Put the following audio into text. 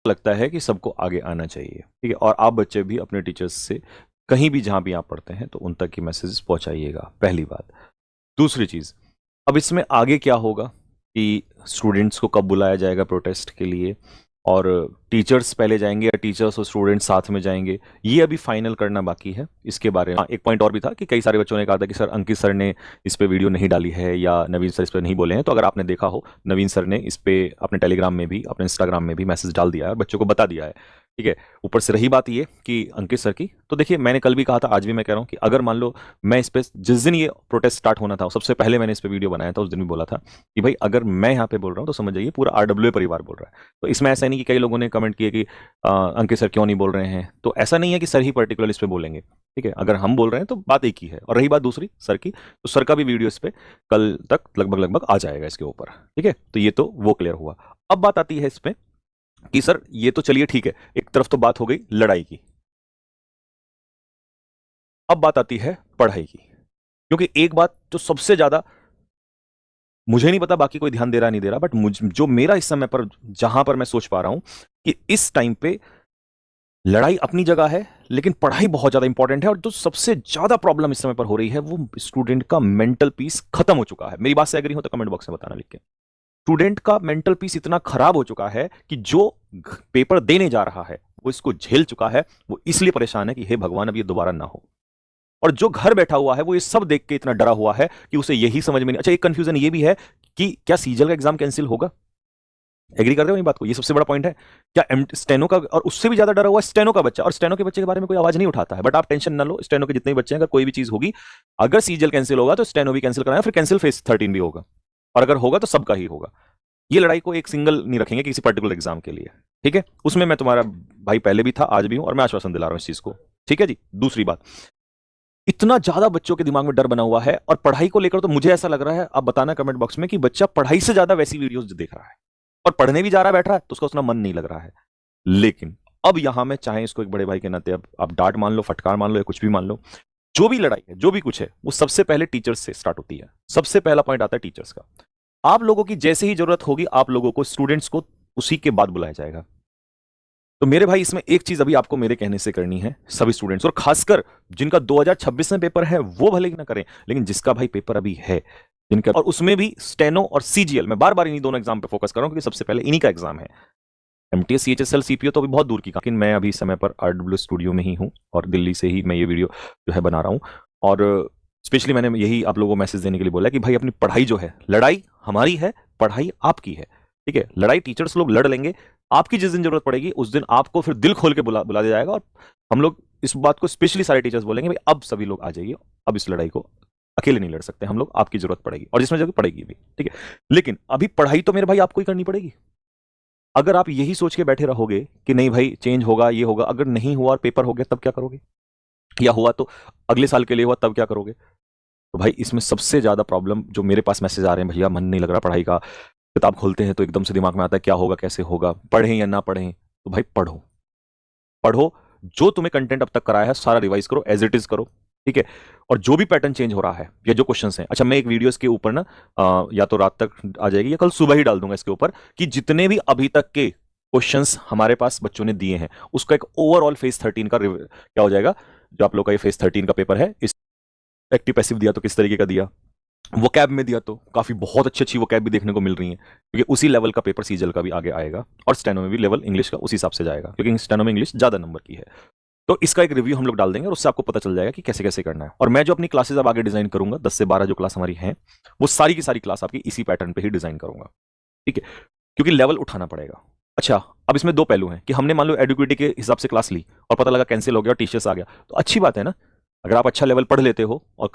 लगता है कि सबको आगे आना चाहिए, ठीक है। और आप बच्चे भी अपने टीचर्स से कहीं भी जहां भी आप पढ़ते हैं तो उन तक की मैसेजेस पहुंचाइएगा, पहली बात। दूसरी चीज, अब इसमें आगे क्या होगा कि स्टूडेंट्स को कब बुलाया जाएगा प्रोटेस्ट के लिए, और टीचर्स पहले जाएंगे या टीचर्स और स्टूडेंट्स साथ में जाएंगे, ये अभी फाइनल करना बाकी है। इसके बारे में एक पॉइंट और भी था कि कई सारे बच्चों ने कहा था कि सर अंकित सर ने इस पे वीडियो नहीं डाली है या नवीन सर इस पे नहीं बोले हैं। तो अगर आपने देखा हो, नवीन सर ने इस पे अपने टेलीग्राम में भी, अपने इंस्टाग्राम में भी मैसेज डाल दिया है और बच्चों को बता दिया है, ठीक है। ऊपर से रही बात ये कि अंकित सर की, तो देखिए मैंने कल भी कहा था, आज भी मैं कह रहा हूं कि अगर मान लो मैं इस पे, जिस दिन ये प्रोटेस्ट स्टार्ट होना था सबसे पहले मैंने इस पे वीडियो बनाया था, उस दिन भी बोला था कि भाई अगर मैं यहाँ पे बोल रहा हूँ तो समझ जाइए पूरा आरडब्ल्यू परिवार बोल रहा है। तो इसमें ऐसा नहीं कि कई लोगों ने कमेंट किए कि अंकित सर क्यों नहीं बोल रहे हैं, तो ऐसा नहीं है कि सर ही पर्टिकुलर इस पे बोलेंगे, ठीक है। अगर हम बोल रहे हैं तो बात एक ही है। और रही बात दूसरी सर की, तो सर का भी वीडियो इस पे कल तक लगभग आ जाएगा इसके ऊपर, ठीक है। तो ये तो वो क्लियर हुआ। अब बात आती है इस पे कि सर ये तो चलिए ठीक है, एक तरफ तो बात हो गई लड़ाई की, अब बात आती है पढ़ाई की। क्योंकि एक बात जो सबसे ज्यादा, मुझे नहीं पता बाकी कोई ध्यान दे रहा नहीं दे रहा, बट जो मेरा इस समय पर, जहां पर मैं सोच पा रहा हूं कि इस टाइम पे लड़ाई अपनी जगह है लेकिन पढ़ाई बहुत ज्यादा इंपॉर्टेंट है। और जो सबसे ज्यादा प्रॉब्लम इस समय पर हो रही है वो स्टूडेंट का मेंटल पीस खत्म हो चुका है। मेरी बात से एग्री हो तो कमेंट बॉक्स में बताना लिख के। स्टूडेंट का मेंटल पीस इतना खराब हो चुका है कि जो पेपर देने जा रहा है वो इसको झेल चुका है, वो इसलिए परेशान है कि हे भगवान अब ये दोबारा ना हो। और जो घर बैठा हुआ है वो ये सब देख के इतना डरा हुआ है कि उसे यही समझ में नहीं। अच्छा, एक कंफ्यूजन ये भी है कि क्या सीजल का एग्जाम कैंसिल होगा? एग्री करते हो ये बात को? ये सबसे बड़ा पॉइंट है। क्या स्टेनो का, और उससे भी ज्यादा डरा हुआ है स्टेनो का बच्चा, और स्टेनो के बच्चे के बारे में कोई आवाज नहीं उठाता है। बट आप टेंशन ना लो, स्टेनो के जितने भी बच्चे हैं, अगर कोई भी चीज होगी, अगर सीजल कैंसिल होगा तो स्टेनो भी कैंसिल कराना, फिर कैंसिल फेस 13 भी होगा, और अगर होगा तो सबका ही होगा। ये लड़ाई को एक सिंगल नहीं रखेंगे किसी पर्टिकुलर एग्जाम के लिए, ठीक है। उसमें मैं तुम्हारा भाई पहले भी था, आज भी हूं, और मैं आश्वासन दिला रहा हूं इस चीज को, ठीक है जी। दूसरी बात, इतना ज्यादा बच्चों के दिमाग में डर बना हुआ है, और पढ़ाई को लेकर तो मुझे ऐसा लग रहा है, आप बताना कमेंट बॉक्स में, कि बच्चा पढ़ाई से ज्यादा वैसी वीडियोस देख रहा है, और पढ़ने भी जा रहा है, बैठ रहा है, तो उसका उतना मन नहीं लग रहा है। लेकिन अब यहां में, चाहे इसको एक बड़े भाई के नाते अब आप डांट मान लो, फटकार मान लो, या कुछ भी मान लो, जो भी लड़ाई है, जो भी कुछ है, वो सबसे पहले टीचर्स से स्टार्ट होती है। सबसे पहला पॉइंट आता है टीचर्स का। आप लोगों की जैसे ही जरूरत होगी, आप लोगों को, स्टूडेंट्स को, उसी के बाद बुलाया जाएगा। तो मेरे भाई इसमें एक चीज अभी आपको मेरे कहने से करनी है, सभी स्टूडेंट्स, और खासकर जिनका 2026 में पेपर है वो भले ही ना करें, लेकिन जिसका भाई पेपर अभी है, जिनका, और उसमें भी स्टेनो और सीजीएल, मैं बार बार इन्हीं दोनों एग्जाम पे फोकस कर रहा हूं क्योंकि सबसे पहले इन्हीं का एग्जाम है। एमटीएस, सीएचएसएल, सीपीओ तो अभी बहुत दूर की, लेकिन मैं अभी समय पर आरडब्ल्यू स्टूडियो में ही हूं और दिल्ली से ही मैं ये वीडियो जो है बना रहा हूं। और स्पेशली मैंने यही आप लोगों को मैसेज देने के लिए बोला कि भाई अपनी पढ़ाई जो है, लड़ाई हमारी है, पढ़ाई आपकी है, ठीक है। लड़ाई टीचर्स लोग लड़ लेंगे, आपकी जिस दिन जरूरत पड़ेगी उस दिन आपको फिर दिल खोल के बुला दिया जाएगा, और हम लोग इस बात को स्पेशली सारे टीचर्स बोलेंगे, भाई अब सभी लोग आ जाइए, अब इस लड़ाई को अकेले नहीं लड़ सकते हम लोग, आपकी जरूरत पड़ेगी, और जिसमें जरूरत पड़ेगी भी, ठीक है। लेकिन अभी पढ़ाई तो मेरे भाई आपको ही करनी पड़ेगी। अगर आप यही सोच के बैठे रहोगे कि नहीं भाई चेंज होगा, ये होगा, अगर नहीं हुआ और पेपर हो गया तब क्या करोगे, या हुआ तो अगले साल के लिए हुआ तब क्या करोगे? तो भाई इसमें सबसे ज्यादा प्रॉब्लम, जो मेरे पास मैसेज आ रहे हैं, भैया मन नहीं लग रहा पढ़ाई का, किताब खोलते हैं तो एकदम से दिमाग में आता है क्या होगा, कैसे होगा, पढ़ें या ना पढ़ें, तो भाई पढ़ो, पढ़ो। जो तुम्हें कंटेंट अब तक कराया है सारा रिवाइज करो, एज इट इज करो, ठीक है। और जो भी पैटर्न चेंज हो रहा है या जो क्वेश्चंस हैं, अच्छा मैं एक वीडियो इसके ऊपर ना या तो रात तक आ जाएगी या कल सुबह ही डाल दूंगा इसके ऊपर, कि जितने भी अभी तक के क्वेश्चंस हमारे पास बच्चों ने दिए हैं उसका एक ओवरऑल फेज 13 का क्या हो जाएगा, जो आप लोग का ये फेज 13 का पेपर है, इस एक्टिव पैसिव दिया तो किस तरीके का दिया, वो कैब में दिया तो काफी बहुत अच्छी अच्छी वो कैब भी देखने को मिल रही है, क्योंकि उसी लेवल का पेपर सीजल का भी आगे आएगा, और स्टेनो में भी लेवल इंग्लिश का उसी हिसाब से जाएगा, क्योंकि स्टेनो में इंग्लिश ज्यादा नंबर की है। तो इसका एक रिव्यू हम लोग डाल देंगे और उससे आपको पता चल जाएगा कि कैसे कैसे करना है। और मैं जो अपनी क्लासेस अब आगे डिजाइन करूंगा, 10 से 12 जो क्लास हमारी हैं, वो सारी की सारी क्लास आपकी इसी पैटर्न पे ही डिजाइन करूंगा, ठीक है, क्योंकि लेवल उठाना पड़ेगा। अच्छा, अब इसमें दो पहलू हैं कि हमने मान लो एडुकेटी के हिसाब से क्लास ली और पता लगा कैंसिल हो गया और टीचर्स आ गया, तो अच्छी बात है ना, अगर आप अच्छा लेवल पढ़ लेते हो और